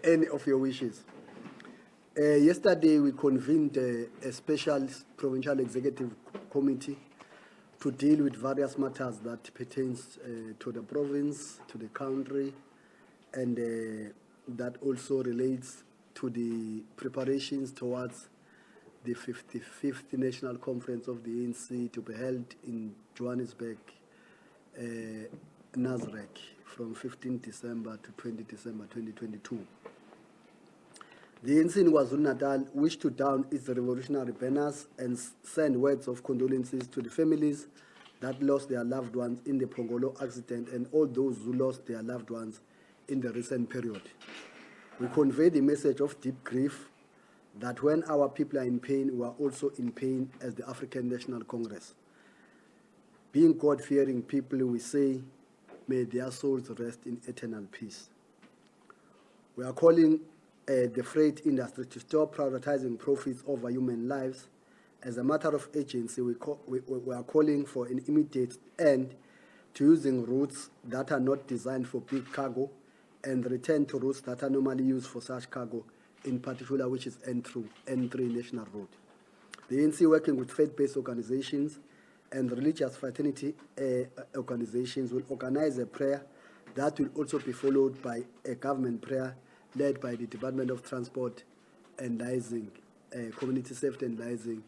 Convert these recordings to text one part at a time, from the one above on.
any of your wishes. Yesterday, we convened a special provincial executive committee to deal with various matters that pertains to the province, to the country, and that also relates to the preparations towards the 55th National Conference of the ANC to be held in Johannesburg, Nasrec, from 15 December to 20 December 2022. The ANC in KwaZulu-Natal wished to down its revolutionary banners and send words of condolences to the families that lost their loved ones in the Pongolo accident and all those who lost their loved ones in the recent period. We convey the message of deep grief that when our people are in pain, we are also in pain as the African National Congress. Being God-fearing people, we say, may their souls rest in eternal peace. We are calling the freight industry to stop prioritizing profits over human lives. As a matter of urgency, we are calling for an immediate end to using routes that are not designed for big cargo and return to routes that are normally used for such cargo, in particular, which is N3 National Road. The ANC, working with faith-based organizations and religious fraternity organizations, will organize a prayer that will also be followed by a government prayer led by the Department of Transport and Liaising, Community Safety and Liaising,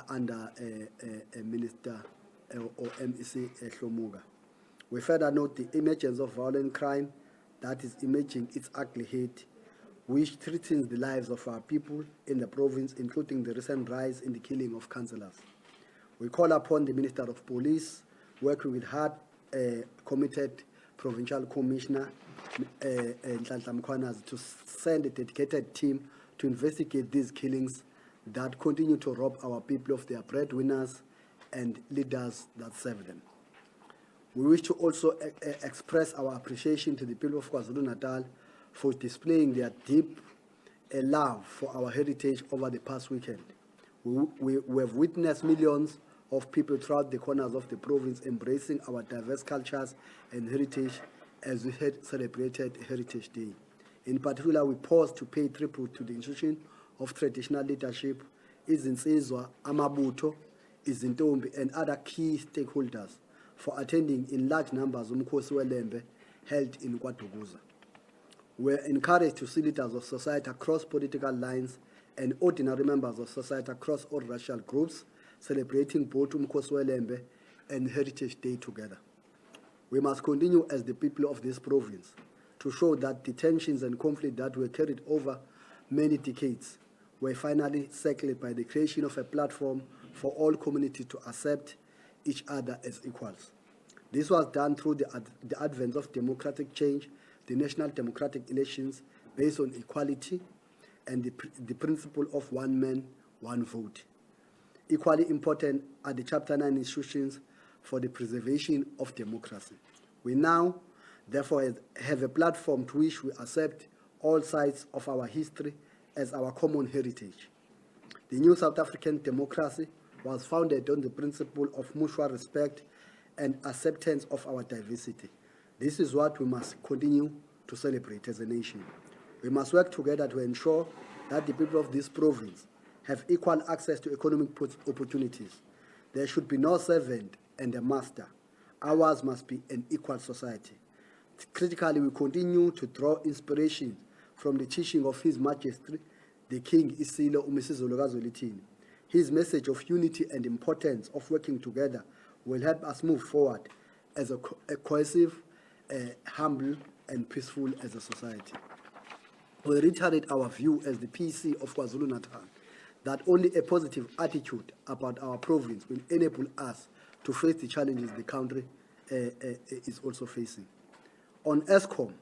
under Minister or MEC Shlomuga. We further note the emergence of violent crime that is emerging its ugly head, which threatens the lives of our people in the province, including the recent rise in the killing of councillors. We call upon the Minister of Police, working with hard committed Provincial Commissioner Nhlanhla Mkhwanazi, to send a dedicated team to investigate these killings that continue to rob our people of their breadwinners and leaders that serve them. We wish to also express our appreciation to the people of KwaZulu-Natal for displaying their deep love for our heritage over the past weekend. We have witnessed millions of people throughout the corners of the province embracing our diverse cultures and heritage as we had celebrated Heritage Day. In particular, we pause to pay tribute to the institution of traditional leadership, izinsizwa, amabutho, izintombi, and other key stakeholders for attending in large numbers uMkhosi weLembe held in KwaDukuza. We are encouraged to see leaders of society across political lines and ordinary members of society across all racial groups celebrating both uMkhosi weLembe and Heritage Day together. We must continue as the people of this province to show that the tensions and conflict that were carried over many decades were finally settled by the creation of a platform for all communities to accept each other as equals. This was done through the advent of democratic change, the national democratic elections based on equality, and the principle of one man, one vote. Equally important are the Chapter 9 institutions for the preservation of democracy. We now, therefore, have a platform to which we accept all sides of our history as our common heritage. The new South African democracy was founded on the principle of mutual respect and acceptance of our diversity. This is what we must continue to celebrate as a nation. We must work together to ensure that the people of this province have equal access to economic opportunities. There should be no servant and a master. Ours must be an equal society. Critically, we continue to draw inspiration from the teaching of His Majesty, the King Isilo Umisizolo Kazolithini. His message of unity and importance of working together will help us move forward as a cohesive, humble, and peaceful as a society. We reiterate our view as the PC of KwaZulu-Natal that only a positive attitude about our province will enable us to face the challenges the country is also facing. On Eskom,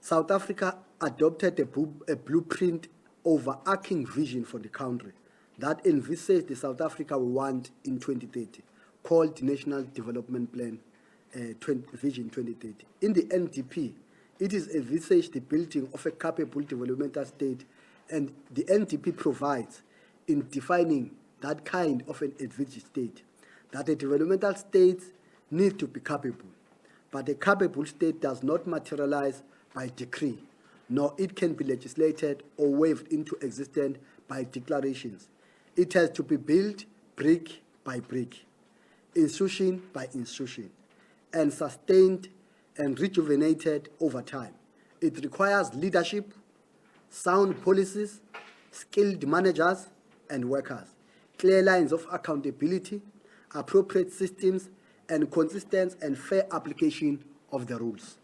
South Africa adopted a blueprint overarching vision for the country that envisages the South Africa we want in 2030, called the National Development Plan Vision 2030. In the NDP, it is envisaged the building of a capable developmental state, and the NDP provides in defining that kind of an envisaged state, that a developmental state needs to be capable, but a capable state does not materialize by decree, nor it can be legislated or waived into existence by declarations. It has to be built brick by brick, institution by institution, and sustained and rejuvenated over time. It requires leadership, sound policies, skilled managers and workers, clear lines of accountability, appropriate systems, and consistent and fair application of the rules.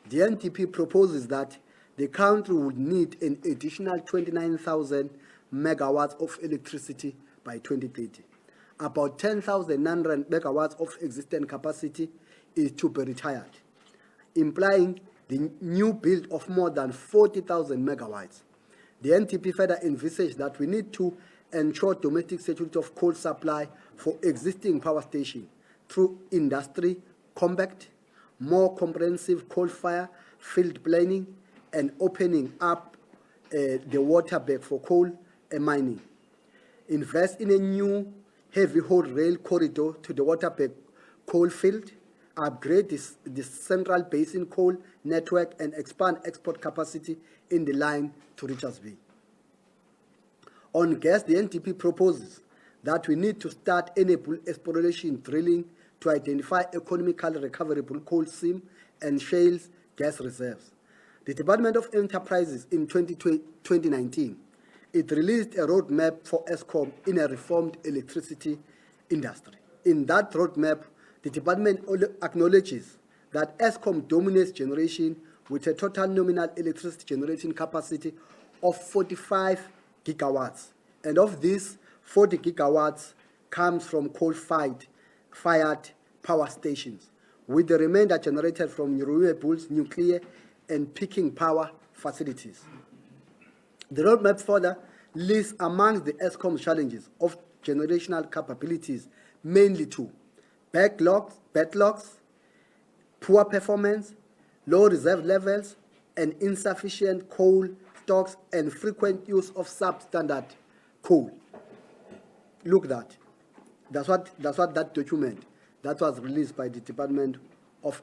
The NDP proposes that the country would need an additional 29,000 megawatts of electricity by 2030. About 10,900 megawatts of existing capacity is to be retired, implying the new build of more than 40,000 megawatts. The NDP further envisaged that we need to ensure domestic security of coal supply for existing power stations through industry compact, more comprehensive coal-fire field planning, and opening up the water back for coal mining. Invest in a new heavy-haul rail corridor to the waterback coal field, upgrade the Central Basin coal network, and expand export capacity in the line to Richards Bay. On gas, the NDP proposes that we need to start enable exploration drilling to identify economically recoverable coal seam and shale gas reserves. The Department of Enterprises in 2019, it released a roadmap for Eskom in a reformed electricity industry. In that roadmap, the department acknowledges that Eskom dominates generation with a total nominal electricity generation capacity of 45 gigawatts. And of this, 40 gigawatts comes from coal-fired power stations, with the remainder generated from renewables, nuclear, and peaking power facilities. The roadmap further lists amongst the Eskom challenges of generational capabilities mainly two: backlogs, poor performance, low reserve levels, and insufficient coal stocks, and frequent use of substandard coal. Look that. That's what that document that was released by the Department of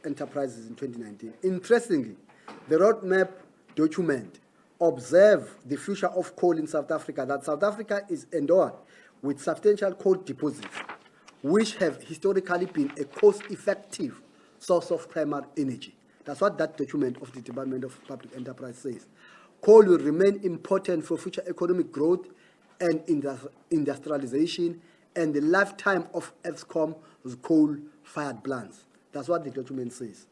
Enterprises in 2019. Interestingly, the roadmap document observes the future of coal in South Africa, that South Africa is endowed with substantial coal deposits, which have historically been a cost-effective source of primary energy. That's what that document of the Department of Public Enterprise says. Coal will remain important for future economic growth and industrialization and the lifetime of Eskom's coal-fired plants. That's what the document says.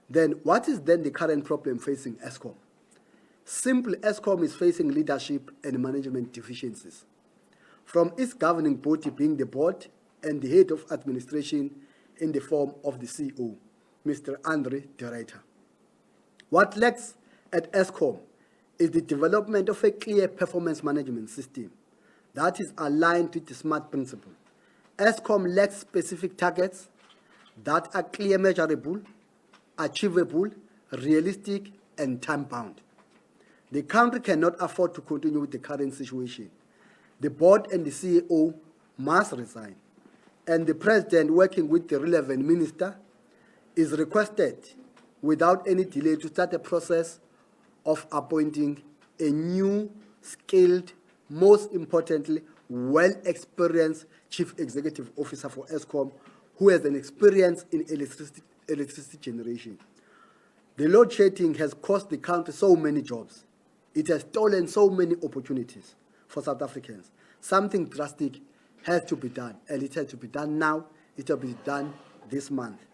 Then, what is then the current problem facing Eskom? Simply, Eskom is facing leadership and management deficiencies, from its governing body being the board and the head of administration in the form of the CEO, Mr. Andre de Ruyter. What lacks at Eskom is the development of a clear performance management system that is aligned with the SMART principle. Eskom lacks specific targets that are clear, measurable, achievable, realistic, and time-bound. The country cannot afford to continue with the current situation. The board and the CEO must resign, and the president, working with the relevant minister, is requested without any delay to start a process of appointing a new, skilled, most importantly, well-experienced chief executive officer for Eskom, who has an experience in electricity generation. The load shedding has cost the country so many jobs. It has stolen so many opportunities for South Africans. Something drastic has to be done, and it has to be done now. It will be done this month.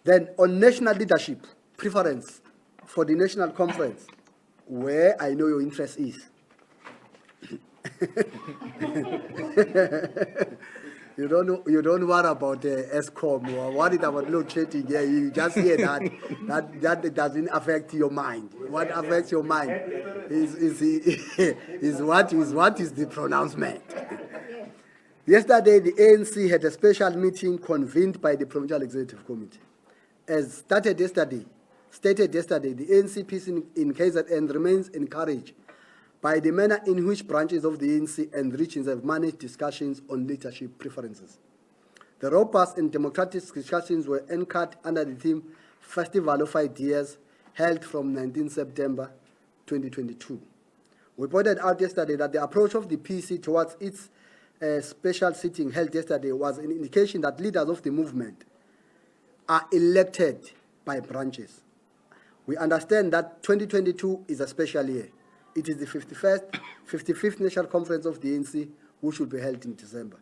Then, on national leadership preference for the national conference, where I know your interest is. You don't worry about Eskom or worried about load shedding. Yeah, you just hear that doesn't affect your mind. What affects your mind is what is the pronouncement. Yesterday, the ANC had a special meeting convened by the Provincial Executive Committee. As stated yesterday, the ANC peace in KZN remains encouraged by the manner in which branches of the ANC and regions have managed discussions on leadership preferences. The robust and democratic discussions were anchored under the theme Festival of Ideas held from 19 September 2022. We pointed out yesterday that the approach of the PC towards its special sitting held yesterday was an indication that leaders of the movement are elected by branches. We understand that 2022 is a special year. It is the 55th National Conference of the ANC, which will be held in December.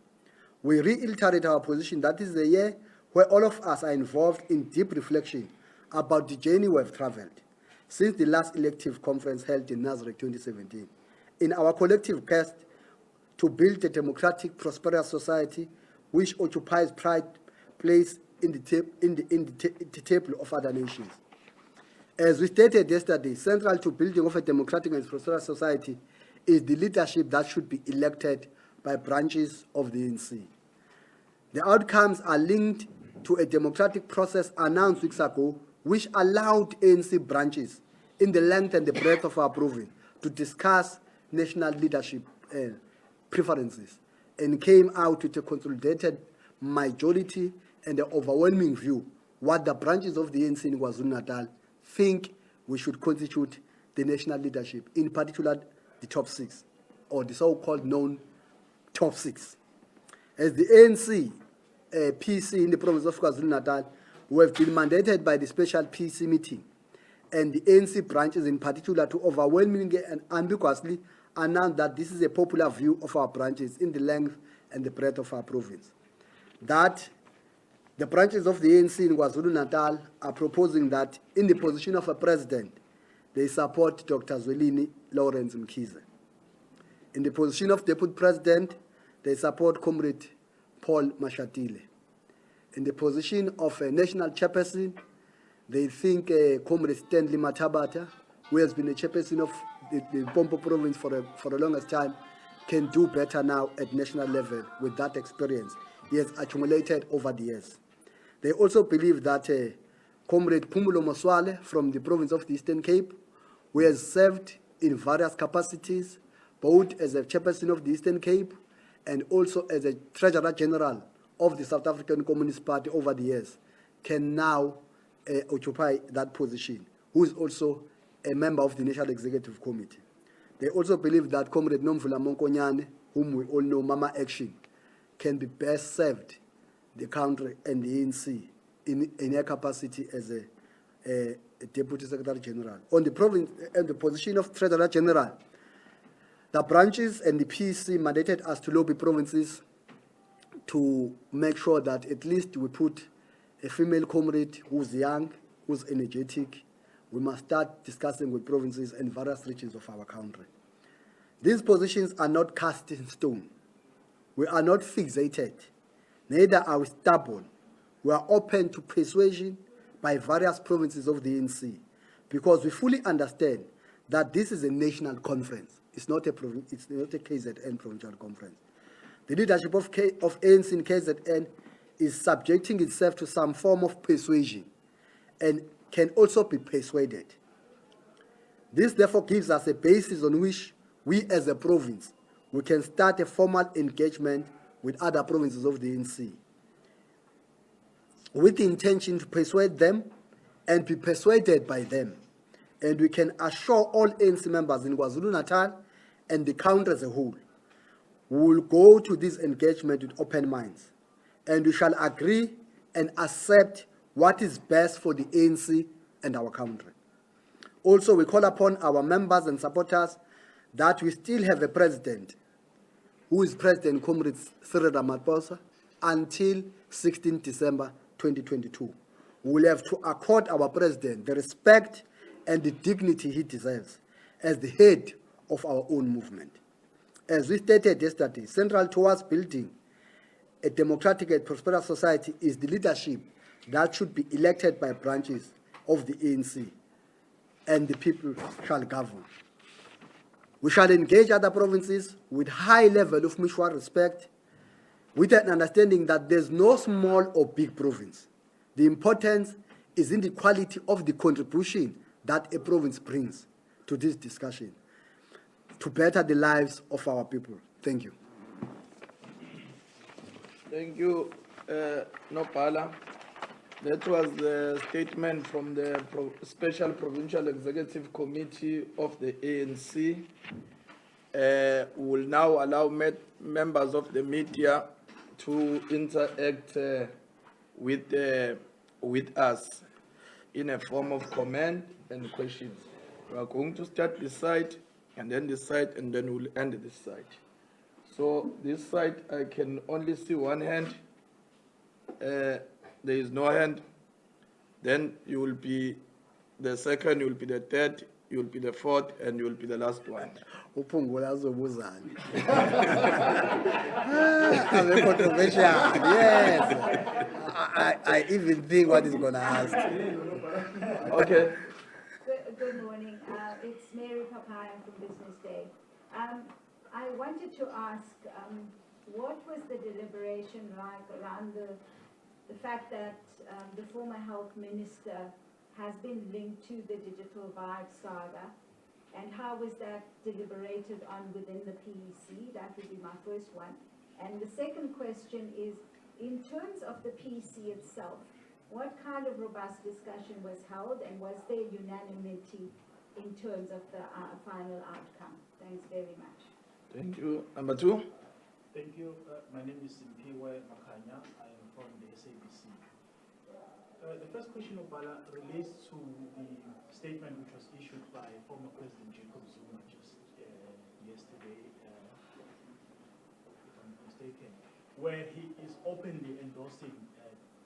We reiterate our position that this is a year where all of us are involved in deep reflection about the journey we have traveled since the last elective conference held in Nazareth 2017. In our collective quest to build a democratic, prosperous society which occupies pride place in the table of other nations. As we stated yesterday, central to building of a democratic and prosperous society is the leadership that should be elected by branches of the ANC. The outcomes are linked to a democratic process announced weeks ago, which allowed ANC branches in the length and the breadth of our province to discuss national leadership preferences and came out with a consolidated majority and an overwhelming view what the branches of the ANC in KwaZulu-Natal think we should constitute the national leadership, in particular the top six, or the so-called known top six. As the ANC PC in the province of KwaZulu-Natal, we have been mandated by the special PC meeting and the ANC branches in particular to overwhelmingly and ambiguously announce that this is a popular view of our branches in the length and the breadth of our province. That the branches of the ANC in KwaZulu-Natal are proposing that in the position of a president, they support Dr. Zwelini Lawrence Mkhize. In the position of deputy president, they support Comrade Paul Mashatile. In the position of a national chairperson, they think Comrade Stanley Matabata, who has been a chairperson of the Pompo province for the longest time, can do better now at national level with that experience he has accumulated over the years. They also believe that Comrade Pumulo Moswale from the province of the Eastern Cape, who has served in various capacities, both as a chairperson of the Eastern Cape and also as a Treasurer General of the South African Communist Party over the years, can now occupy that position, who is also a member of the National Executive Committee. They also believe that Comrade Nomvula Monkonyane, whom we all know, Mama Action, can be best served the country and the ANC in her capacity as a Deputy Secretary General. On the province and the position of Treasurer General, the branches and the PC mandated us to lobby provinces to make sure that at least we put a female comrade who's young, who's energetic. We must start discussing with provinces and various regions of our country. These positions are not cast in stone. We are not fixated. Neither are we stubborn. We are open to persuasion by various provinces of the ANC because we fully understand that this is a national conference. It's not a KZN provincial conference. The leadership of ANC in KZN is subjecting itself to some form of persuasion and can also be persuaded. This therefore gives us a basis on which we as a province, we can start a formal engagement with other provinces of the ANC with the intention to persuade them and be persuaded by them. And we can assure all ANC members in KwaZulu-Natal and the country as a whole, we will go to this engagement with open minds, and we shall agree and accept what is best for the ANC and our country. Also, we call upon our members and supporters that we still have a president, who is President Comrade Cyril Ramaphosa, until 16 December 2022. We will have to accord our president the respect and the dignity he deserves as the head of our own movement. As we stated yesterday, central towards building a democratic and prosperous society is the leadership that should be elected by branches of the ANC, and the people shall govern. We shall engage other provinces with high level of mutual respect, with an understanding that there's no small or big province. The importance is in the quality of the contribution that a province brings to this discussion to better the lives of our people. Thank you. Thank you, Nopala. That was the statement from the Special Provincial Executive Committee of the ANC. We will now allow members of the media to interact with us in a form of comment and questions. We are going to start this side, and then this side, and then we'll end this side. So this side, I can only see one hand. There is no hand. Then you will be the second, you will be the third, you will be the fourth, and you will be the last one. Uphungula azobuzana. I'm controversial. Yes. I even think what he's going to ask. Okay. Good morning. It's Mary Papaya from Business Day. I wanted to ask, what was the deliberation like around the fact that the former health minister has been linked to the Digital Vibe saga, and how was that deliberated on within the PEC? That would be my first one. And the second question is, in terms of the PEC itself, what kind of robust discussion was held, and was there unanimity in terms of the final outcome? Thanks very much. Thank you. Number two. Thank you. My name is Simpiwe Makanya. I am from the SABC. The first question of Bala relates to the statement which was issued by former President Jacob Zuma just yesterday, if I'm not mistaken, where he is openly endorsing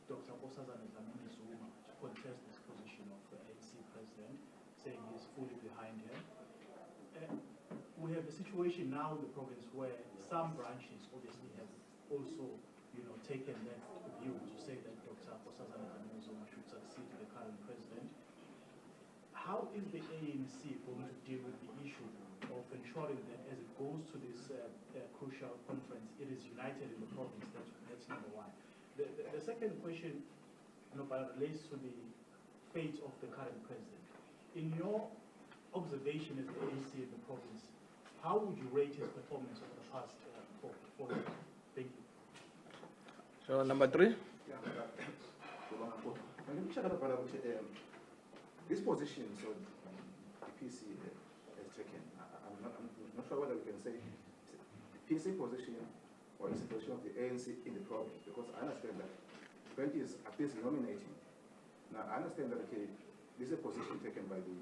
Dr. Nkosazana Dlamini-Zuma to contest this position of ANC president, saying he's fully behind him. We have a situation now in the province where some branches obviously have also, taken that view to say that Dr. Nkosazana Dlamini-Zuma should succeed the current president. How is the ANC going to deal with the issue of ensuring that as it goes to this crucial conference, it is united in the province? That's number one. The second question relates to the fate of the current president. In your observation as the ANC in the province, how would you rate his performance over the past 4 years? Thank you. So number three. This position, so the PC has taken, I'm not sure whether we can say the PC position or it's a position of the ANC in the province, because I understand that when he is at least nominating. Now I understand that this is a position taken by the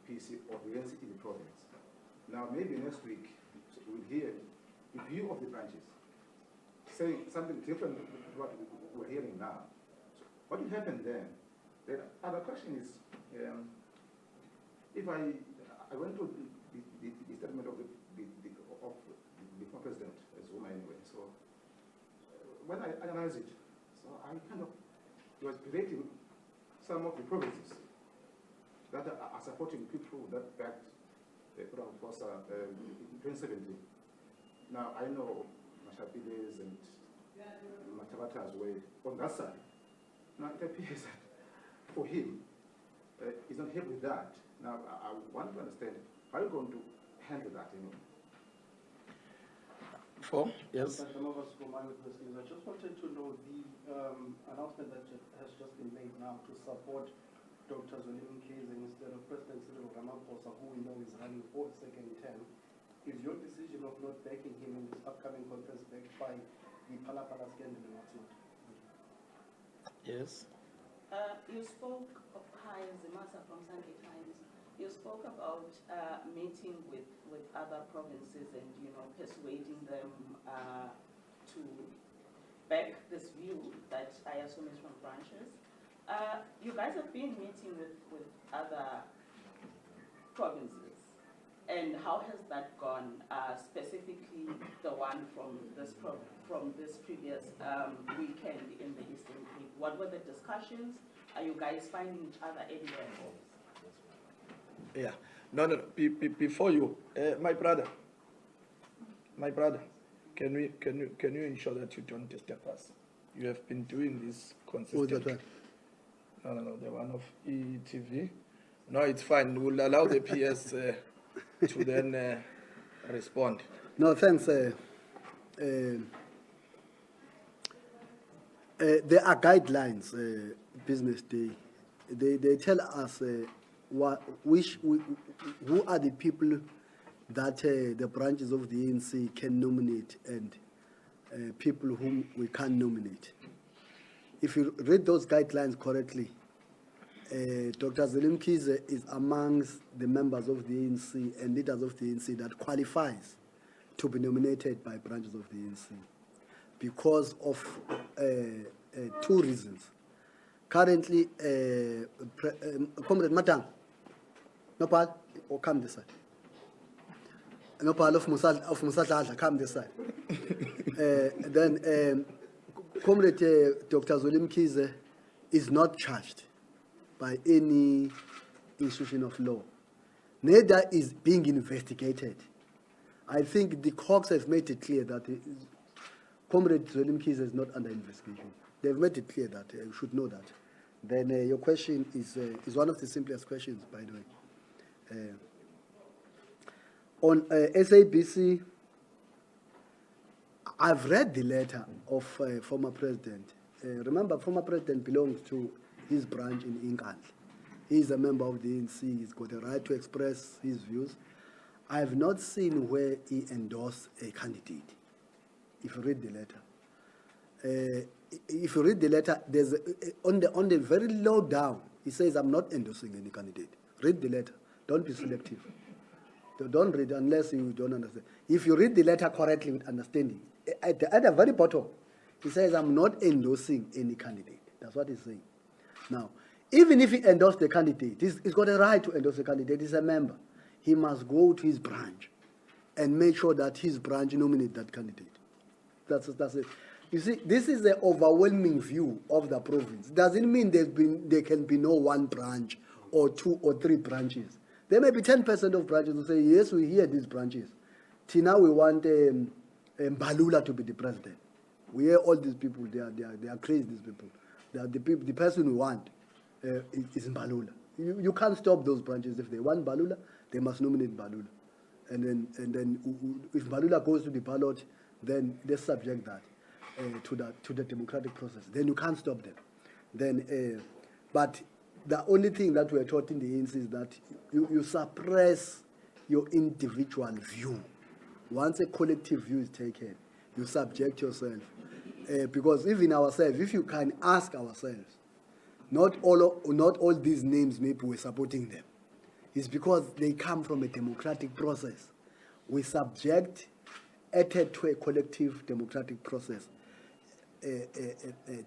PC or the ANC in the province. Now maybe next week we'll hear the view of the branches saying something different from what we're hearing now. So what will happen then? The other question is, if I went to the statement of the former president Zuma anyway, so when I analyze it, so I kind of was relating some of the provinces that are supporting people that backed the Ramaphosa in 2017. Now I know Mashapiles and Matavatas were on that side. Now it appears that for him, he's not happy with that. Now, I want to understand, how are you going to handle that? Four, yes. I just wanted to know the announcement that has just been made now to support Dr. Zwelithini Mkhize instead of President Cyril Ramaphosa, who we know is running for a second term. Is your decision of not backing him in this upcoming conference backed by the Palapala scandal and whatnot? Yes. You spoke of, hi, Zimasa from Sunday Times. You spoke about meeting with other provinces and, persuading them to back this view that I assume is from branches. You guys have been meeting with other provinces, and how has that gone? Specifically, the one from this previous weekend in the Eastern Cape. What were the discussions? Are you guys finding each other anywhere else? Yeah. No. Before you, my brother, can you ensure that you don't disturb us? You have been doing this consistently. No, the one of ETV. No, it's fine. We'll allow the PS to then respond. No, thanks. There are guidelines, business day. They tell us who are the people that the branches of the ANC can nominate and people whom we can't nominate. If you read those guidelines correctly, Dr. Zwelim Kize is amongst the members of the ANC and leaders of the ANC that qualifies to be nominated by branches of the ANC because of two reasons. Currently, Comrade Matang, no part, or come this side. No part of Musatla, come this side. Then, Comrade Dr. Zwelim Kize is not charged by any institution of law. Neither is being investigated. I think the courts have made it clear that Comrade Zwelim Kize is not under investigation. They've made it clear that you should know that. Then your question is one of the simplest questions, by the way. On SABC, I've read the letter of former president. Remember, former president belongs to his branch in England. He's a member of the ANC. He's got a right to express his views. I have not seen where he endorsed a candidate. If you read the letter, there's on the very low down, he says, "I'm not endorsing any candidate." Read the letter. Don't be selective. Don't read unless you don't understand. If you read the letter correctly with understanding, at the very bottom, he says, "I'm not endorsing any candidate." That's what he's saying. Now, even if he endorsed the candidate, he's got a right to endorse the candidate. He's a member. He must go to his branch and make sure that his branch nominate that candidate. That's it. You see, this is the overwhelming view of the province. Doesn't mean there can be no one branch or two or three branches. There may be 10% of branches who say, yes, we hear these branches. Now we want Mbalula to be the president. We hear all these people, they are crazy, these people. The person we want is Mbalula. You can't stop those branches. If they want Mbalula, they must nominate Mbalula. And then if Mbalula goes to the ballot, then they subject that to the democratic process. Then you can't stop them. Then, but the only thing that we are taught in the ANC is that you suppress your individual view. Once a collective view is taken, you subject yourself. Because even ourselves, if you can ask ourselves, not all these names maybe we're supporting them. It's because they come from a democratic process. We subject it to a collective democratic process,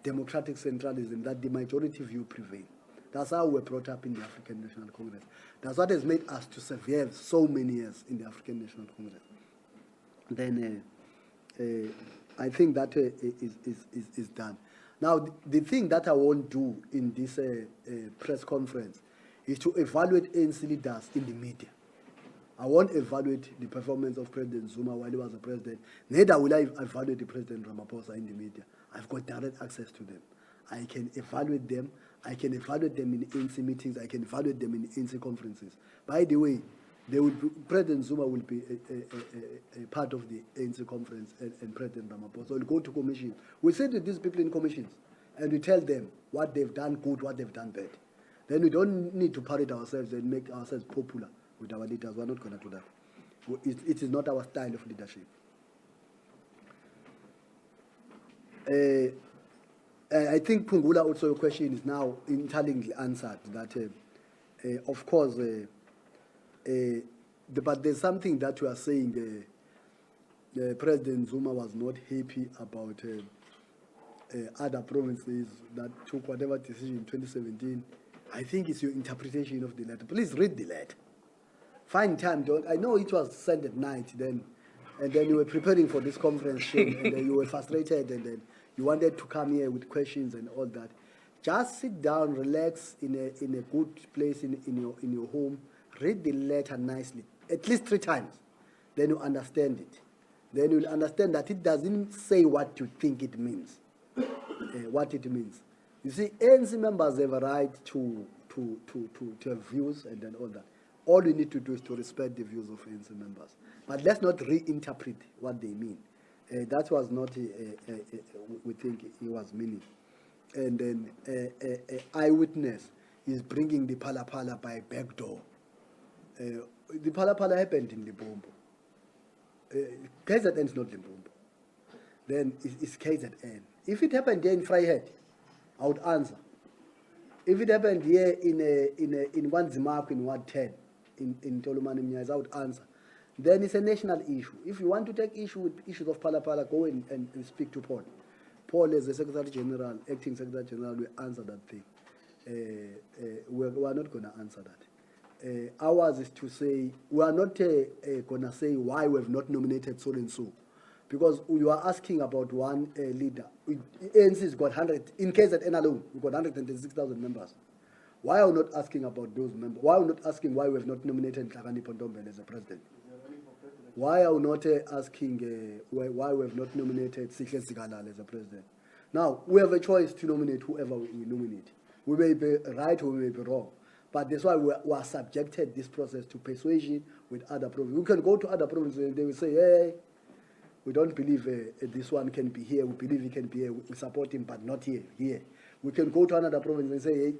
democratic centralism, that the majority view prevail. That's how we're brought up in the African National Congress. That's what has made us to survive so many years in the African National Congress. Then I think that is done. Now, the thing that I won't do in this press conference is to evaluate ANC leaders in the media. I won't evaluate the performance of President Zuma while he was the president. Neither will I evaluate the President Ramaphosa in the media. I've got direct access to them. I can evaluate them. I can evaluate them in ANC meetings. I can evaluate them in ANC conferences. By the way, President Zuma will be a part of the ANC conference, and President Ramaphosa will go to commission. We sit with these people in commissions, and we tell them what they've done good, what they've done bad. Then we don't need to parade ourselves and make ourselves popular with our leaders. We're not going to do that. It is not our style of leadership. I think Pungula also your question is now intelligently answered. That of course, but there's something that you are saying. President Zuma was not happy about other provinces that took whatever decision in 2017. I think it's your interpretation of the letter. Please read the letter. Find time. I know it was sent at night then, and then you were preparing for this conference, and then you were frustrated, and then you wanted to come here with questions and all that. Just sit down, relax in a good place in your home. Read the letter nicely, at least 3 times. Then you understand it. Then you'll understand that it doesn't say what you think it means. What it means. You see, ANC members have a right to have views and then all that. All we need to do is to respect the views of ANC members. But let's not reinterpret what they mean. That was not, we think, he was meaning. and then a eyewitness is bringing the pala by back door. The pala happened in Limpopo. KZN is not Limpopo. Then it's KZN. If it happened here in Vryheid, I would answer. If it happened here in Wanzimark in Ward 10, in Tolomani Mnyaz, I would answer. Then it's a national issue. If you want to take issue with issues of pala, go in and speak to Paul. Paul, as the Secretary General, acting Secretary General, will answer that thing. We're not going to answer that. Ours is to say, we are not going to say why we have not nominated so and so. Because you are asking about one leader. ANC has got 100, in KZN alone, we've got 126,000 members. Why are we not asking about those members? Why are we not asking why we have not nominated Nhlakani Pontombele as a president? Why are we not asking why we have not nominated Sihle Zikalala as a president? Now, we have a choice to nominate whoever we nominate. We may be right or we may be wrong. But that's why we are subjected this process to persuasion with other provinces. We can go to other provinces and they will say, hey, we don't believe this one can be here. We believe he can be here. We support him, but not here. Here. We can go to another province and say, hey,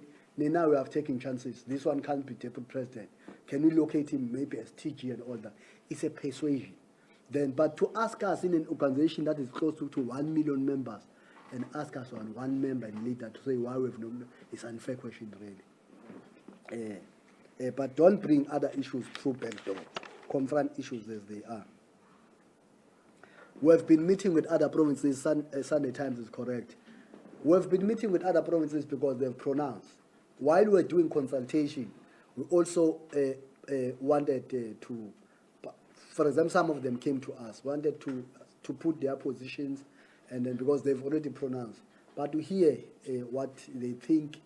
now we have taken chances. This one can't be deputy president. Can we locate him maybe as TG and all that? It's a persuasion. Then, but to ask us in an organization that is close to 1 million members and ask us on one member and leader to say why we've no, it's an unfair question, really. But don't bring other issues through back door. Confront issues as they are. We have been meeting with other provinces. Sunday Times is correct. We have been meeting with other provinces because they've pronounced. While we were doing consultation, we also wanted to, for example, some of them came to us, wanted to put their positions, and then because they've already pronounced, but to hear what they think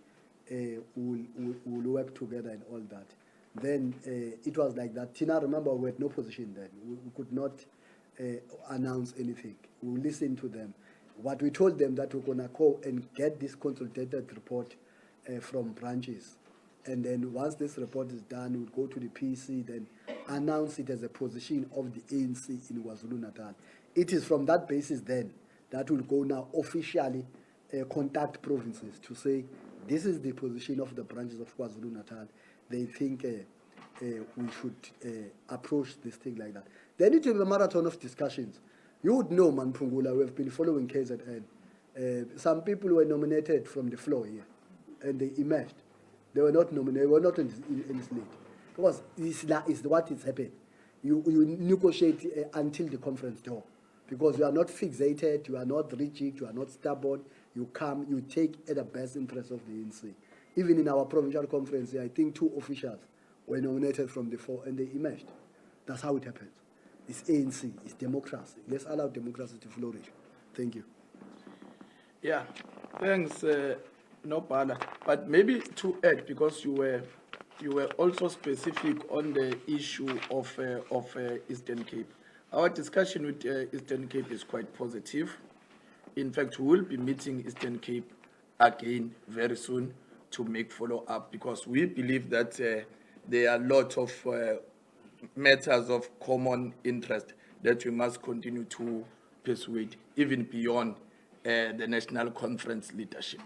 will work together and all that. Then it was like that. Tina, remember, we had no position then. We could not announce anything. We listened to them. What we told them that we're going to go and get this consolidated report from branches. And then once this report is done, we'll go to the PC, then announce it as a position of the ANC in KwaZulu-Natal. It is from that basis then that will go now officially contact provinces to say, this is the position of the branches of KwaZulu-Natal. They think we should approach this thing like that. Then it will be a marathon of discussions. You would know, Manpungula, we have been following KZN. Some people were nominated from the floor here, and they emerged. They were not nominated, they were not in this league. Because it's what is happening. You negotiate until the conference door. Because you are not fixated, you are not rigid, you are not stubborn. You come, you take at the best interest of the ANC. Even in our provincial conference, I think 2 officials were nominated from the floor, and they emerged. That's how it happens. It's ANC, it's democracy. Let's allow democracy to flourish. Thank you. Yeah, thanks, no bother. But maybe to add, because you were also specific on the issue of Eastern Cape. Our discussion with Eastern Cape is quite positive. In fact, we will be meeting Eastern Cape again very soon to make follow-up, because we believe that there are a lot of matters of common interest that we must continue to persuade, even beyond the national conference leadership.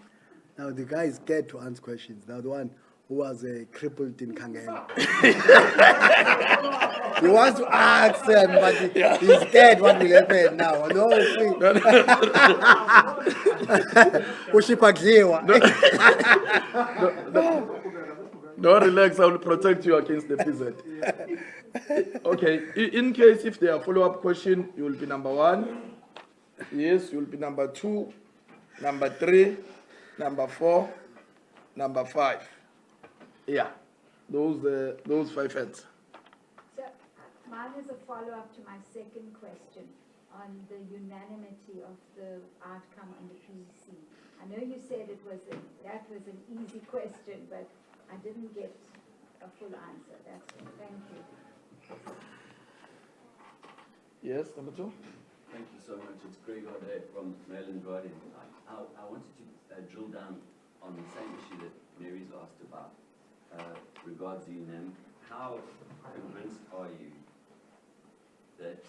Now, the guy is scared to answer questions. Now, the one who was crippled in Kangela. He wants to ask them, but he's scared what will happen now. No, No, relax, I will protect you against the PZ. Okay, in case if there are follow-up questions, you will be number 1. Yes, you will be number 2, number 3, number 4, number 5. Yeah, those 5 heads. So mine is a follow-up to my second question on the unanimity of the outcome on the PEC. I know you said that was an easy question, but I didn't get a full answer. That's all. Thank you. Yes, number 2. Thank you so much. It's Greg Ode from Maryland Guardian. I wanted to drill down on the same issue that Mary's asked about regards the UNAM. How convinced are you that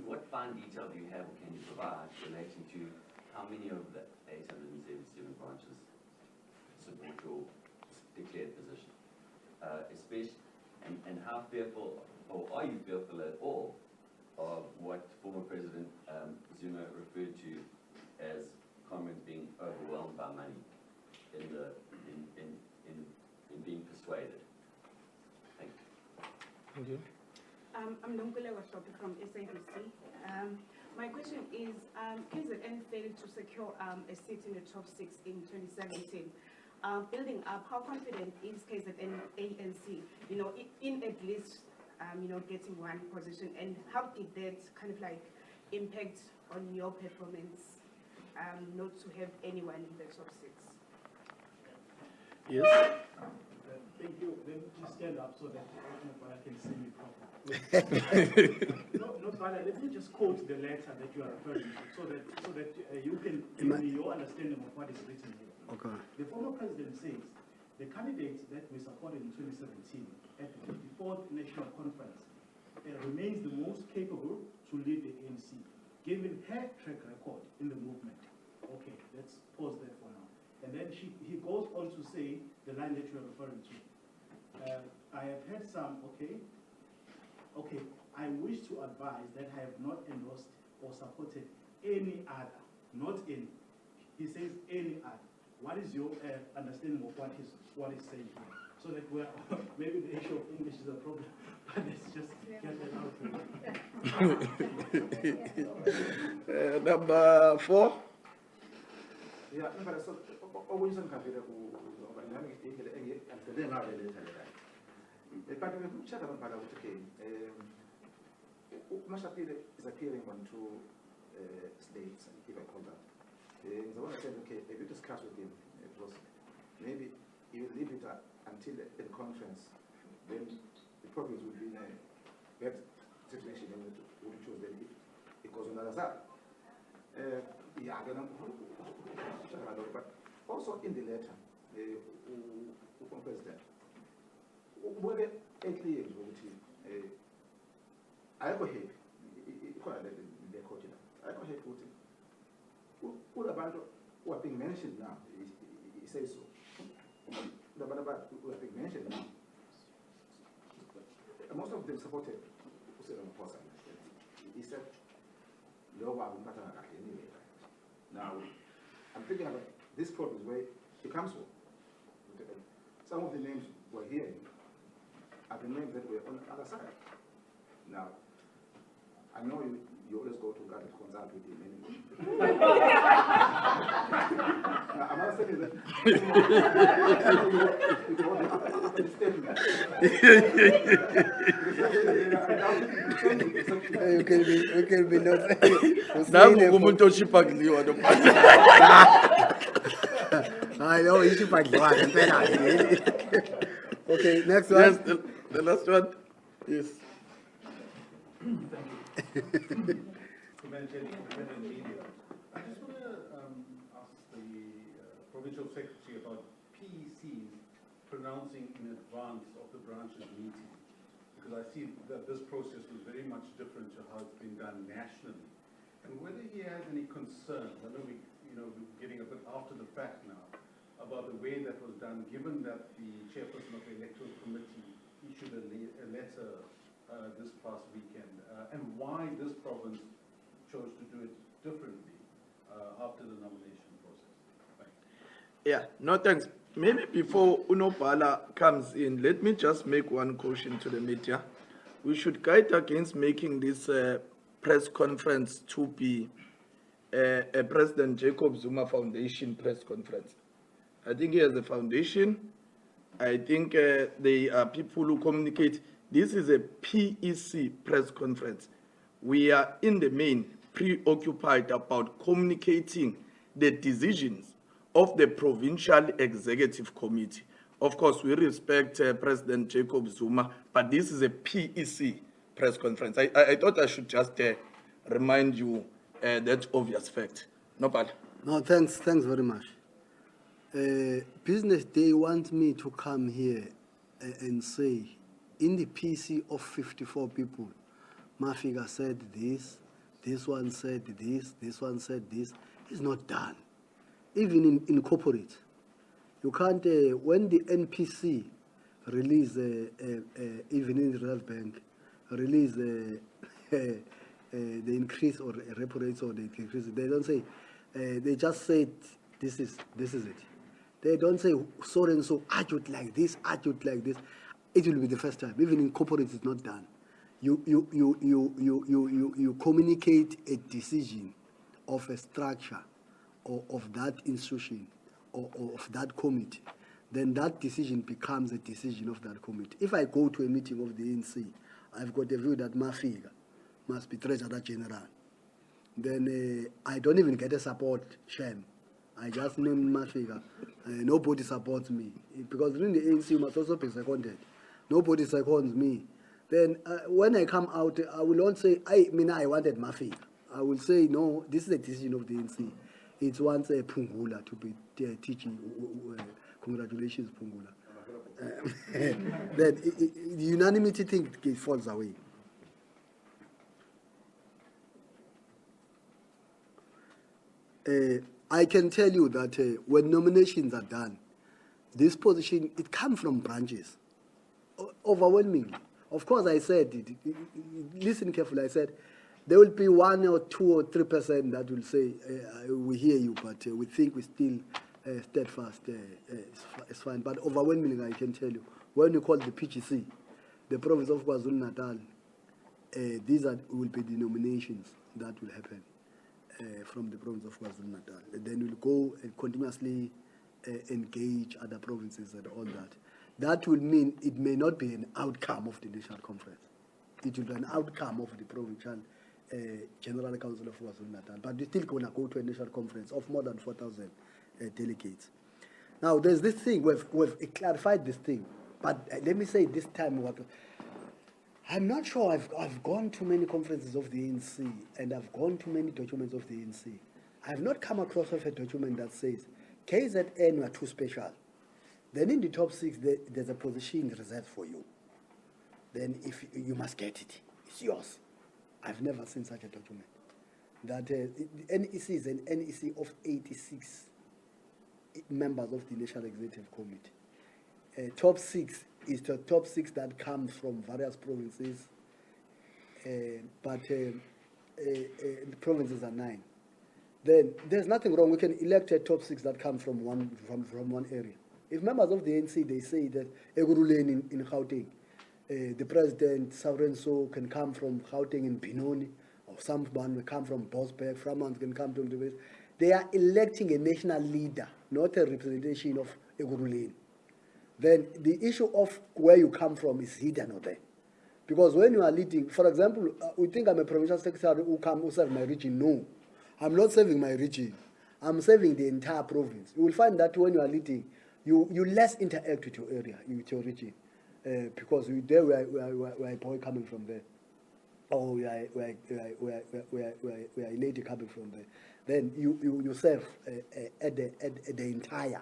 what fine detail do you have or can you provide relating to how many of the 877 branches support your declared position? Especially, and how fearful, or are you fearful at all, of what former President Zuma referred to as Comrades being overwhelmed by money in being persuaded? Thank you. Thank you. I'm Nonkule Washopi from SABC. My question is, KZN failed to secure a seat in the top 6 in 2017. Building up, how confident is KZN ANC, in at least, getting one position, and how did that kind of like impact on your performance, not to have anyone in the top 6? Yes. Thank you. Let me just stand up so that I can see me properly. No, Bala, let me just quote the letter that you are referring to so that you can give me your understanding of what is written here. Okay. The former president says the candidate that we supported in 2017 at the 54th National Conference remains the most capable to lead the ANC, given her track record in the movement. Okay, let's pause that for now. And then he goes on to say the line that you are referring to. I have had some, okay, I wish to advise that I have not endorsed or supported any other, not any. He says any other. What is your understanding of what he's saying here? So that maybe the issue of English is a problem, but let's just get that out of Number 4. Yeah, but so always on Kavira who dynamic and the name are related. But we check on Bala, okay. Mashapir is appearing on 2 states, if I call that. The one I said, okay, if you discuss with him, it was maybe you leave it until the conference, then the province would be in a bad situation and would choose then if it goes on the other side. Yeah, I don't know, but also in the letter, from President, were there 8 years, I go ahead, the coach, I go ahead with who about who are being mentioned now, he says so. Who are being mentioned now. Most of them supported Hussein Posa. He said, anyway. Now, I'm thinking about this province where he comes from. Some of the names we're hearing are the names that were on the other side. Now, I know you always go to God and consult with him anyway. I'm not saying that You can be not. I know you should find one. Okay, next one. Yes, the last one. Yes. I just want to ask the provincial secretary about PECs pronouncing in advance of the branches meeting, because I see that this process was very much different to how it's been done nationally, and whether he has any concerns. I know we're getting a bit after the fact now about the way that was done, given that the chairperson of the electoral committee issued a letter this past weekend, and why this province chose to do it differently after the nomination process. Thanks. Yeah, no thanks. Maybe before Unopala comes in, let me just make one caution to the media. We should guide against making this press conference to be a President Jacob Zuma Foundation press conference. I think he has a foundation. I think they are people who communicate. This is a PEC press conference. We are in the main preoccupied about communicating the decisions of the Provincial Executive Committee. Of course, we respect President Jacob Zuma, but this is a PEC press conference. I thought I should just remind you that obvious fact. No, but No, thanks very much. Business Day wants me to come here and say, in the PC of 54 people, Mafika said this, this one said this one said this. It's not done. Even in corporate, you can't, when the NPC release, even in the Reserve Bank, release the increase or repo rates or the increase, they don't say, they just say this is it. They don't say so and so argued like this, argued like this. It will be the first time. Even in corporate, it's not done. You communicate a decision of a structure or of that institution or of that committee. Then that decision becomes a decision of that committee. If I go to a meeting of the ANC, I've got a view that Mafika must be Treasurer General. Then I don't even get a support shame. I just name Mafika. Nobody supports me. Because in the ANC, you must also be seconded. Nobody seconds me. Then when I come out, I will not say, I wanted Mafika. I will say, no, this is a decision of the ANC. It's once a Pungula to be teaching. Congratulations, Pungula. Then the unanimity thing falls away. I can tell you that when nominations are done, this position, it comes from branches, overwhelmingly. Of course, I said, listen carefully, I said, there will be 1 or 2 or 3% that will say, we hear you, but we think we still steadfast, it's fine. But overwhelmingly, I can tell you, when you call the PGC, the province of KwaZulu-Natal, these will be the nominations that will happen from the province of KwaZulu-Natal. Then we'll go and continuously engage other provinces and all that. That will mean it may not be an outcome of the national conference. It will be an outcome of the provincial General Council of KwaZulu-Natal. But we're still going to go to a national conference of more than 4,000 delegates. Now, there's this thing, we've clarified this thing, but let me say this time, I'm not sure I've gone to many conferences of the ANC and I've gone to many documents of the ANC. I've not come across a document that says, KZN are too special. Then in the top 6, there's a position reserved for you. Then if you must get it, it's yours. I've never seen such a document. That the NEC is an NEC of 86 members of the National Executive Committee. Top 6 is the top 6 that comes from various provinces, but the provinces are 9. Then there's nothing wrong. We can elect a top 6 that come from one area. If members of the ANC, they say that Eguruleni in Gauteng, the president, so can come from Gauteng in Benoni, or someone will come from Bosberg, someone can come from the West. They are electing a national leader, not a representation of Eguruleni. Then the issue of where you come from is hidden or there. Because when you are leading, for example, we think I'm a provincial secretary who serve my region. No, I'm not serving my region. I'm serving the entire province. You will find that when you are leading, you less interact with your area, with your region, because we are a boy coming from there, or we are a lady coming from there. Then you serve at the entire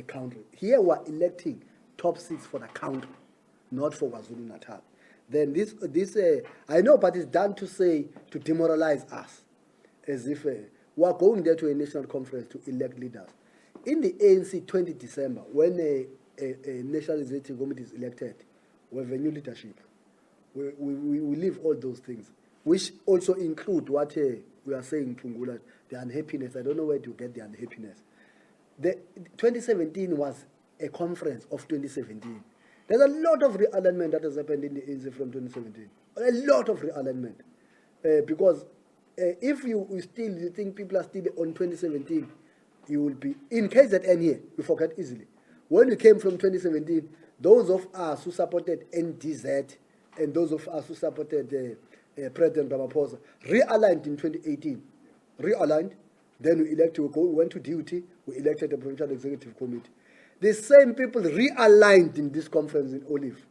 country. Here we are electing top 6 for the country, not for KwaZulu-Natal. Then this I know, but it's done to demoralize us, as if we are going there to a national conference to elect leaders. In the ANC 20 December, when a National Executive Committee is elected, we have a new leadership. We leave all those things, which also include what we are saying, Pungula, the unhappiness. I don't know where to get the unhappiness. The 2017 was a conference of 2017. There's a lot of realignment that has happened in the ANC from 2017. A lot of realignment. Because if you think people are still on 2017, you will be, in KZN here, you forget easily. When we came from 2017, those of us who supported NDZ and those of us who supported President Ramaphosa realigned in 2018. Realigned, then we went to duty, we elected the Provincial Executive Committee. The same people realigned in this conference in Olive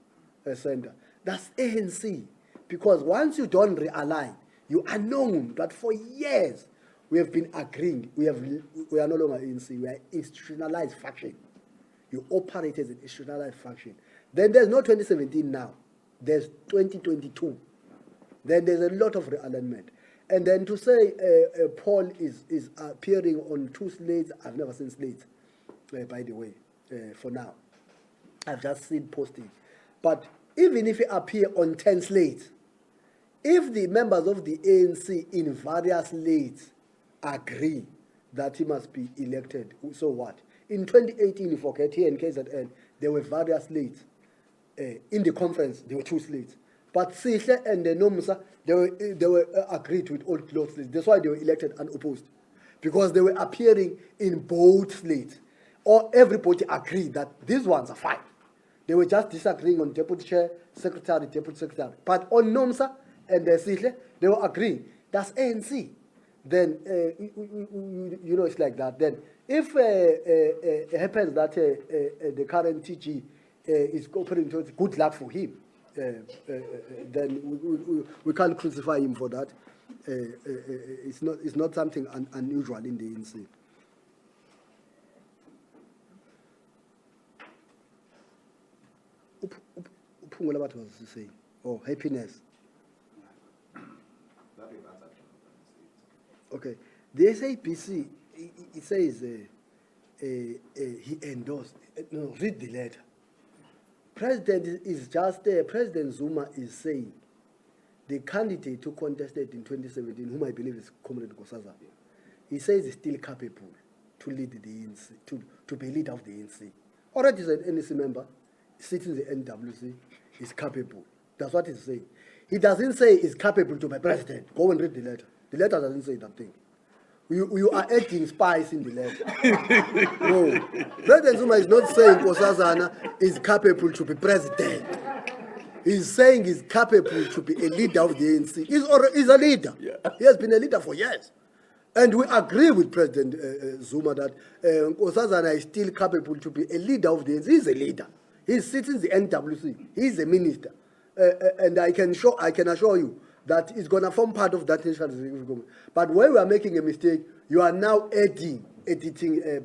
Center. That's ANC. Because once you don't realign, you are known that for years we have been agreeing. We are no longer ANC, we are institutionalized faction. You operate as an institutionalized faction. Then there's no 2017 now. There's 2022. Then there's a lot of realignment. And then to say Paul is appearing on 2 slates, I've never seen slates, by the way, for now. I've just seen posting. But even if he appear on 10 slates, if the members of the ANC in various slates agree that he must be elected, so what? In 2018, you forget, here in KZN, there were various slates. In the conference, there were 2 slates. But Sihle and Nomsa, they were agreed with all close slates. That's why they were elected unopposed. Because they were appearing in both slates. Or everybody agreed that these ones are fine. They were just disagreeing on deputy chair, secretary, deputy secretary. But on Nomsa and Sihle, they were agreeing. That's ANC. Then, you know, it's like that. Then, if it happens that the current TG is cooperating towards good luck for him, then we can't crucify him for that. It's not something unusual in the ANC. What was he saying? Oh, happiness. Okay. The SAPC, it says he endorsed. No, read the letter. President Zuma is saying the candidate who contested in 2017, whom I believe is Comrade Gosaza, he says he's still capable to lead the ANC, to be leader of the ANC. Already as an NEC member, sitting in the NWC, is capable. That's what he's saying. He doesn't say he's capable to be president. Go and read the letter. The letter doesn't say that thing. You are adding spice in the letter. No. President Zuma is not saying Nkosazana is capable to be president. He's saying he's capable to be a leader of the ANC. He's a leader. Yeah. He has been a leader for years. And we agree with President Zuma that Nkosazana is still capable to be a leader of the ANC. He's a leader. He's sitting in the NWC. He's a minister. And I can assure you that it's going to form part of that national executive government. But when we are making a mistake, you are now editing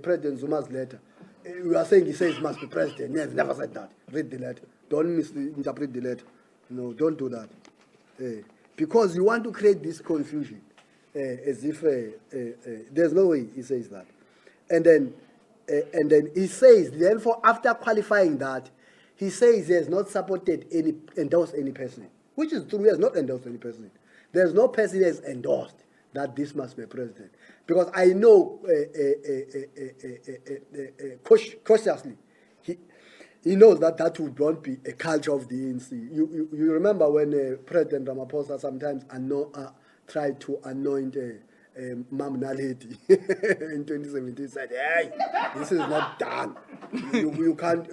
President Zuma's letter. You are saying he says must be president. He has never said that. Read the letter. Don't misinterpret the letter. No, don't do that. Because you want to create this confusion as if there's no way he says that. And then he says, therefore, after qualifying that, he says he has not endorsed any person. Which is true, he has not endorsed any person. There's no person who has endorsed that this must be a president. Because I know cautiously, he knows that would not be a culture of the ANC. You remember when President Ramaphosa sometimes tried to anoint Mam Naledi in 2017, said, hey, this is not done. You can't,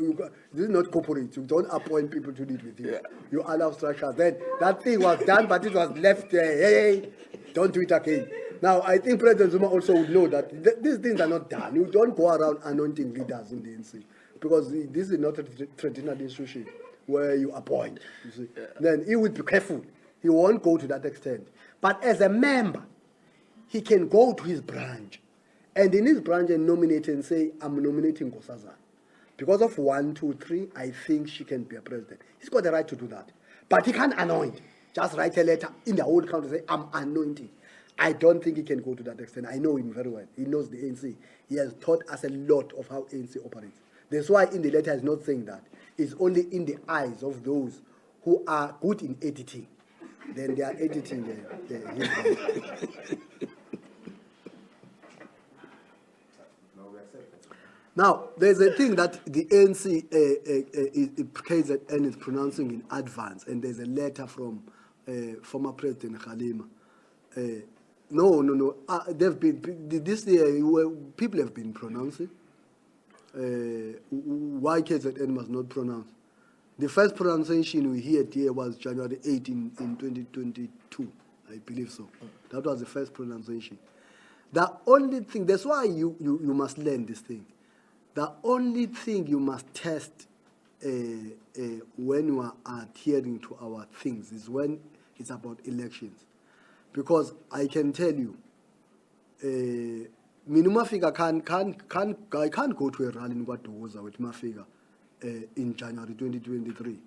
this is not corporate. You don't appoint people to lead with you. Yeah. You allow structures. Then that thing was done, but it was left there. Hey, don't do it again. Now, I think President Zuma also would know that these things are not done. You don't go around anointing leaders in the ANC because this is not a traditional institution where you appoint. You see. Yeah. Then he would be careful. He won't go to that extent. But as a member, he can go to his branch, and in his branch and nominate and say, I'm nominating Nkosazana. Because of 1, 2, 3, I think she can be a president. He's got the right to do that. But he can't anoint. Just write a letter in the whole country and say, I'm anointing. I don't think he can go to that extent. I know him very well. He knows the ANC. He has taught us a lot of how ANC operates. That's why in the letter he's not saying that. It's only in the eyes of those who are good in editing. Then they are editing his Now, there's a thing that the ANC KZN is pronouncing in advance, and there's a letter from former President Khalima. No. They've been this year. People have been pronouncing. Why KZN must not pronounce? The first pronunciation we heard here was January 8 in 2022, I believe so. That was the first pronunciation. The only thing, that's why you must learn this thing. The only thing you must test when you are adhering to our things is when it's about elections. Because I can tell you, Mafika can't go to a rally in Guadowoza with Mafika in January 2023.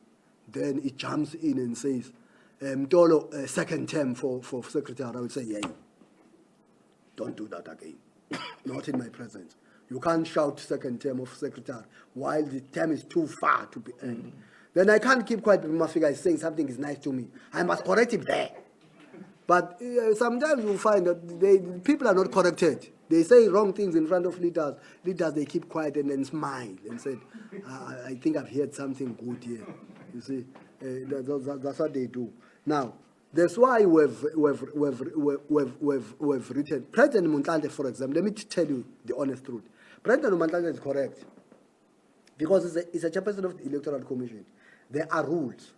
Then it jumps in and says, Mtolo, second term for secretary, I would say, yeah, don't do that again. Not in my presence. You can't shout second term of secretary while the term is too far to be end. Then I can't keep quiet because Mafika is saying something is nice to me. I must correct him there. But sometimes you find that people are not corrected. They say wrong things in front of leaders. Leaders, they keep quiet and then smile and say, I think I've heard something good here. You see, that's what they do. Now, that's why we've written. President Muntlante, for example, let me tell you the honest truth. President Muntlante is correct because it's a chairperson of the Electoral Commission. There are rules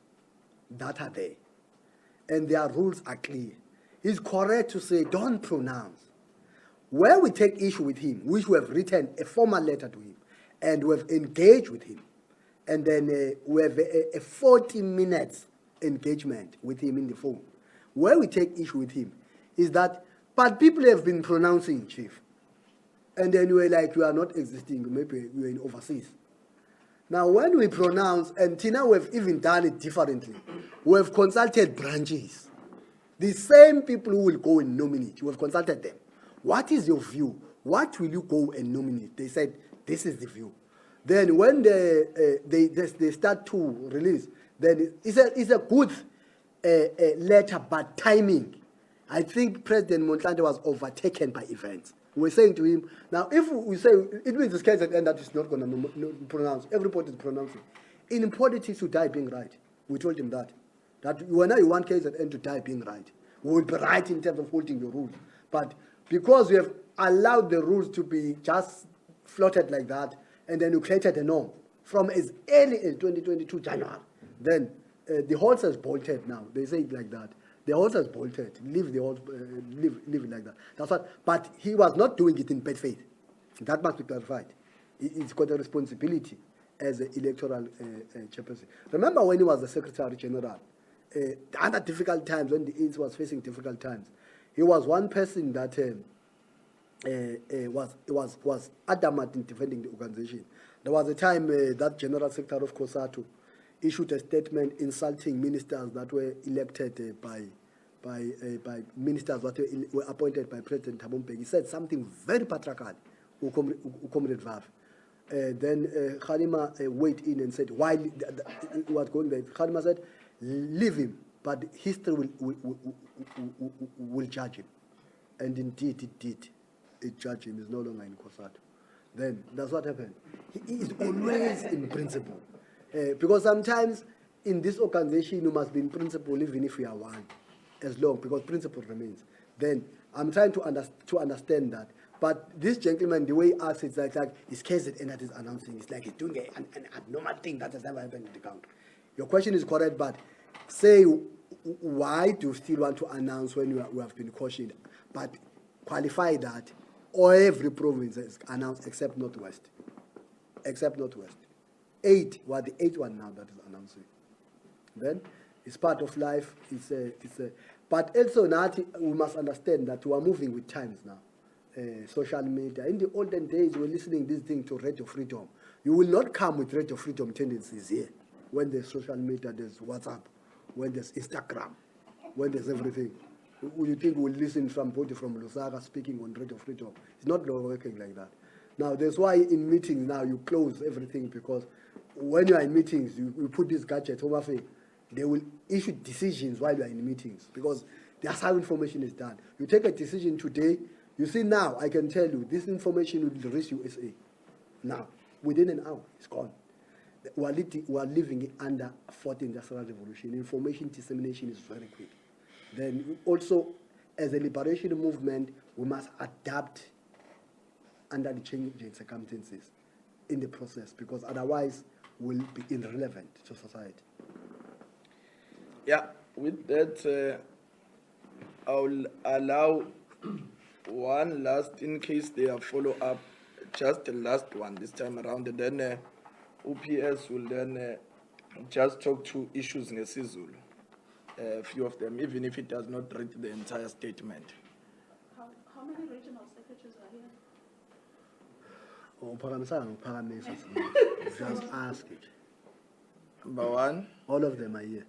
that are there, and their rules are clear. He's correct to say, don't pronounce. Where we take issue with him, which we have written a formal letter to him, and we have engaged with him, and then we have a 40 minutes engagement with him in the phone. Where we take issue with him is that, but people have been pronouncing, Chief, and then we're like, you are not existing, maybe you're in overseas. Now, when we pronounce, and Tina, we've even done it differently. We've consulted branches. The same people who will go and nominate, we've consulted them. What is your view? What will you go and nominate? They said, this is the view. Then when they start to release, then it's a good letter, but timing. I think President Muntlante was overtaken by events. We're saying to him, now if we say, it means this KZN that is not going to pronounce, everybody is pronouncing. In politics, you die being right. We told him that whenever you want KZN to die being right, we will be right in terms of holding the rules. But because we have allowed the rules to be just floated like that, and then you created a norm from as early as 2022 January, then the horse has bolted now. They say it like that. The horse has bolted. Leave the horse, leave it like that. That's what. But he was not doing it in bad faith. That must be clarified. He's got a responsibility as an electoral chairperson. Remember when he was the Secretary General, under difficult times, when the ANC was facing difficult times, he was one person that was adamant in defending the organization. There was a time that General Secretary of COSATU issued a statement insulting ministers that were elected by ministers that were appointed by President Thabo Mbeki. He said something very patriarchal, Comrade Vav. Then Khalima weighed in and said, why was going there? Khalima said, leave him, but history will judge him. And indeed it did. It judged him. He's no longer in COSATU. Then that's what happened. He is always in principle. Because sometimes in this organization you must be in principle even if you are one, as long, because principle remains. Then I'm trying to understand that. But this gentleman, the way he asks, it's like it's KZN that is announcing. It's like he's doing an abnormal thing that has never happened in the country. Your question is correct, but say, why do you still want to announce when you have been cautioned? But qualify that every province is announced except Northwest. Except Northwest. 8, well, the 8th one now that is announcing. Then it's part of life. But also now we must understand that we are moving with times now. Social media. In the olden days, we were listening this thing to Radio Freedom. You will not come with Radio Freedom tendencies here. When there's social media, there's WhatsApp. When there's Instagram. When there's everything. You think we'll listen somebody from Lusaka speaking on Radio Freedom? It's not working like that. Now, that's why in meetings now you close everything, because when you are in meetings, you put these gadgets over there. They will issue decisions while you are in meetings, because that's how information is done. You take a decision today, you see now, I can tell you, this information will reach USA. Now, within an hour, it's gone. We are living under 4th Industrial Revolution. Information dissemination is very quick. Then also, as a liberation movement, we must adapt under the changing circumstances in the process, because otherwise we'll be irrelevant to society. Yeah, with that, I'll allow one last, in case they are follow-up, just the last one this time around, and then OPS will then just talk to issues in Sizulu, a few of them, even if it does not read the entire statement. How many regional secretaries are here? Just ask it. Number one. All of them are here.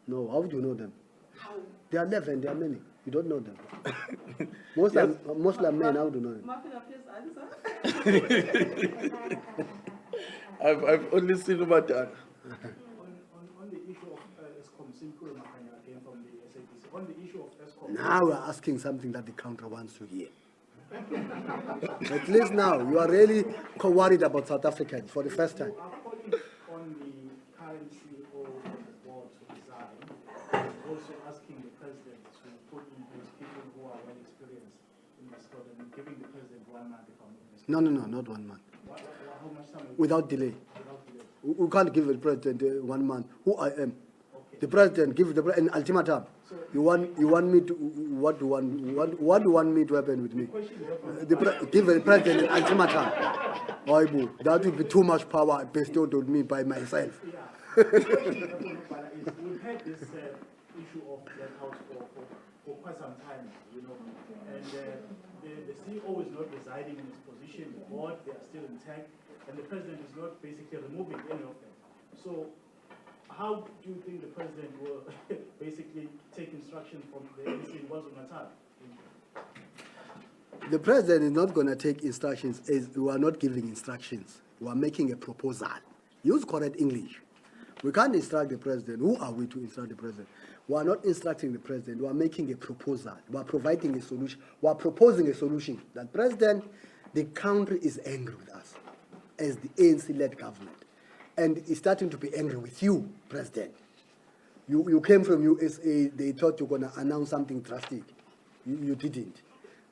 No, how do you know them? How? There are 11, there are many. You don't know them. Most are men, how do you know them? Mafia, please answer. I've only seen Umatana. On the issue of Eskom, Simple Makanya again from the SAPC, on the issue of Eskom. Now we're asking something that the counter wants to hear. At least now, you are really worried about South Africans for the first time. You are calling on the current CEO of the board to resign, and also asking the president to put in place people who are well experienced in this code, and giving the president 1 month if I'm not mistaken. No, not 1 month. How much time? Without delay. Without delay. We can't give the president 1 month. Who I am. The president give an ultimatum. You want me to what do you want me to happen with me? Give the president an ultimatum. That would be too much power bestowed on me by myself. The question we've had this issue of blackout for quite some time, you know, and the CEO is not residing in his position. The board, they are still intact, and the president is not basically removing any of them. So, how do you think the president will basically take instruction from the ANC in KwaZulu-Natal? The president is not going to take instructions. We are not giving instructions. We are making a proposal. Use correct English. We can't instruct the president. Who are we to instruct the president? We are not instructing the president. We are making a proposal. We are providing a solution. We are proposing a solution. That president, the country is angry with us as the ANC-led government. And is starting to be angry with you, President. You came from USA, they thought you were going to announce something drastic. You didn't.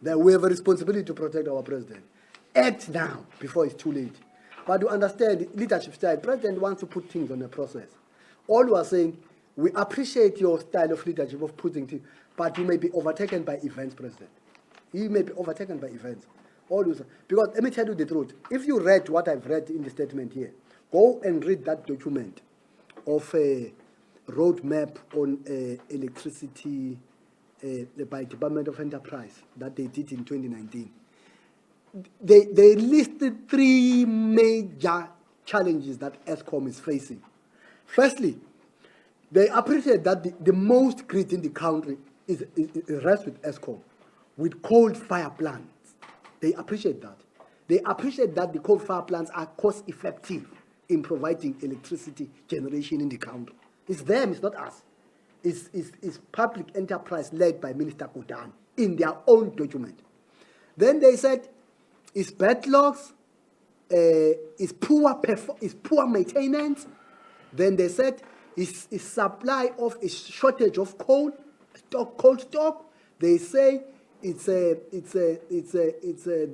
That we have a responsibility to protect our president. Act now, before it's too late. But you understand, leadership style, president wants to put things on a process. All we are saying, we appreciate your style of leadership of putting things, but you may be overtaken by events, President. You may be overtaken by events. Always. Because let me tell you the truth. If you read what I've read in the statement here, go and read that document of a roadmap on electricity by Department of Enterprise that they did in 2019. They listed 3 major challenges that Eskom is facing. Firstly, they appreciate that the most grid in the country rests with Eskom, with coal-fired plants. They appreciate that. They appreciate that the coal-fired plants are cost-effective in providing electricity generation in the country. It's them, it's not us. It's public enterprise led by Minister Kudan in their own document. Then they said it's backlogs, it's poor maintenance. Then they said it's supply of a shortage of coal stock. They say the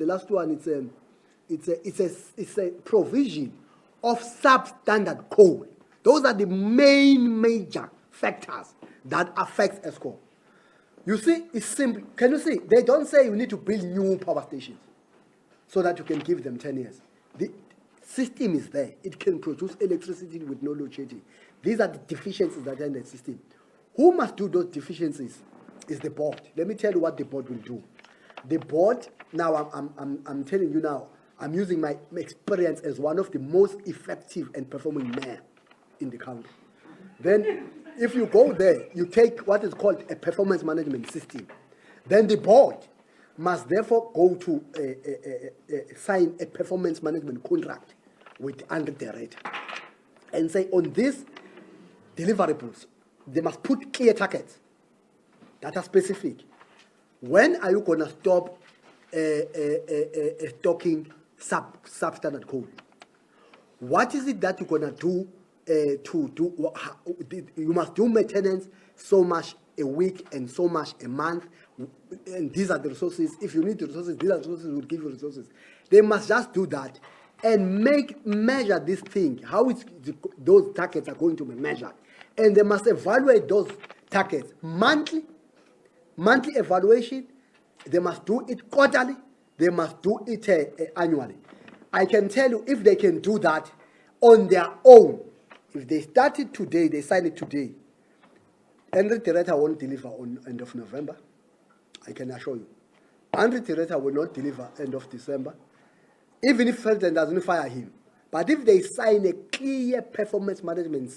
last one. It's a provision of substandard coal. Those are the major factors that affect Eskom. You see, it's simple. Can you see? They don't say you need to build new power stations so that you can give them 10 years. The system is there. It can produce electricity with no load shedding. These are the deficiencies that are in the system. Who must do those deficiencies is the board. Let me tell you what the board will do. The board, now I'm telling you now, I'm using my experience as one of the most effective and performing mayor in the country. Then, if you go there, you take what is called a performance management system. Then the board must therefore go to sign a performance management contract with Andre Director and say on these deliverables, they must put clear targets that are specific. When are you going to stop stocking substandard coal? What is it that you're going to do you must do maintenance so much a week and so much a month, and these are the resources. If you need the resources, these are the resources we'll give you resources. They must just do that and measure this thing, how those targets are going to be measured. And they must evaluate those targets monthly evaluation. They must do it quarterly. They must do it annually. I can tell you, if they can do that on their own, if they start it today, they sign it today, Andre Director won't deliver on end of November. I can assure you. Andre Director will not deliver end of December, even if President doesn't fire him. But if they sign a clear performance management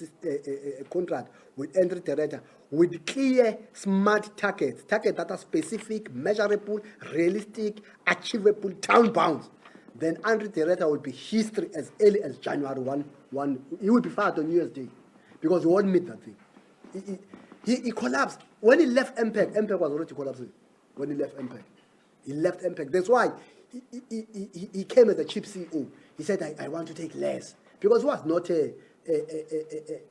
contract with entry director, with clear smart targets that are specific, measurable, realistic, achievable, town bounds, then entry director will be history as early as January 1. He will be fired on New Year's Day because he won't meet that thing. He collapsed. When he left MPEG was already collapsing. When he left MPEG. He left MPEG. That's why he came as a chief CEO. He said, I want to take less. Because he was not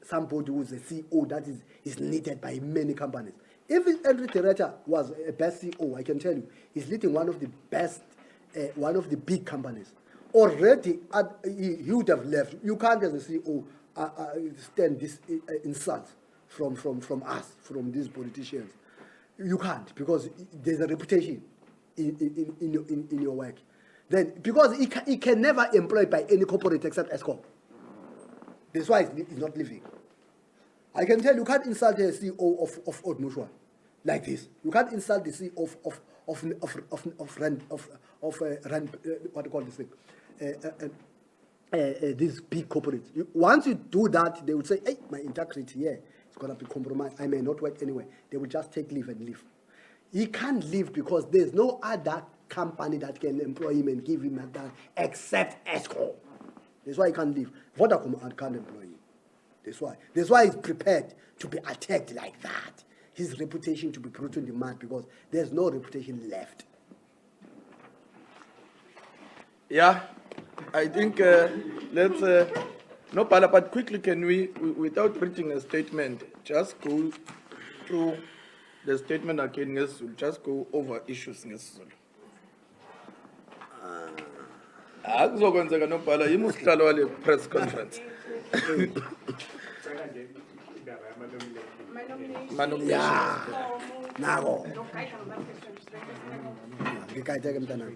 somebody who's a CEO that is needed by many companies. If Henry Tereta was a best CEO, I can tell you, he's leading one of the best, one of the big companies. Already, he would have left. You can't, as a CEO, stand this insult from us, from these politicians. You can't, because there's a reputation in your work. Then, because he can never employ by any corporate except Eskom. That's why he's not living. I can tell you can't insult the CEO of Old Mutual like this. You can't insult the CEO of Rand, what do you call this thing? These big corporates. Once you do that, they will say, hey, my integrity here is going to be compromised. I may not work anyway. They will just take leave and leave. He can't leave because there's no other company that can employ him and give him that except Eskom. That's why he can't leave. Vodacom can't employ him. That's why he's prepared to be attacked like that. His reputation to be put in the mud because there's no reputation left. Yeah, I think let's no, but quickly can we, without reaching a statement, just go through the statement again. Yes, we'll just go over issues. Yes. Akuzokwenzeka nobhala imusihlalo wale press conference. Yeah. Nako. Ngikayiteke mntana.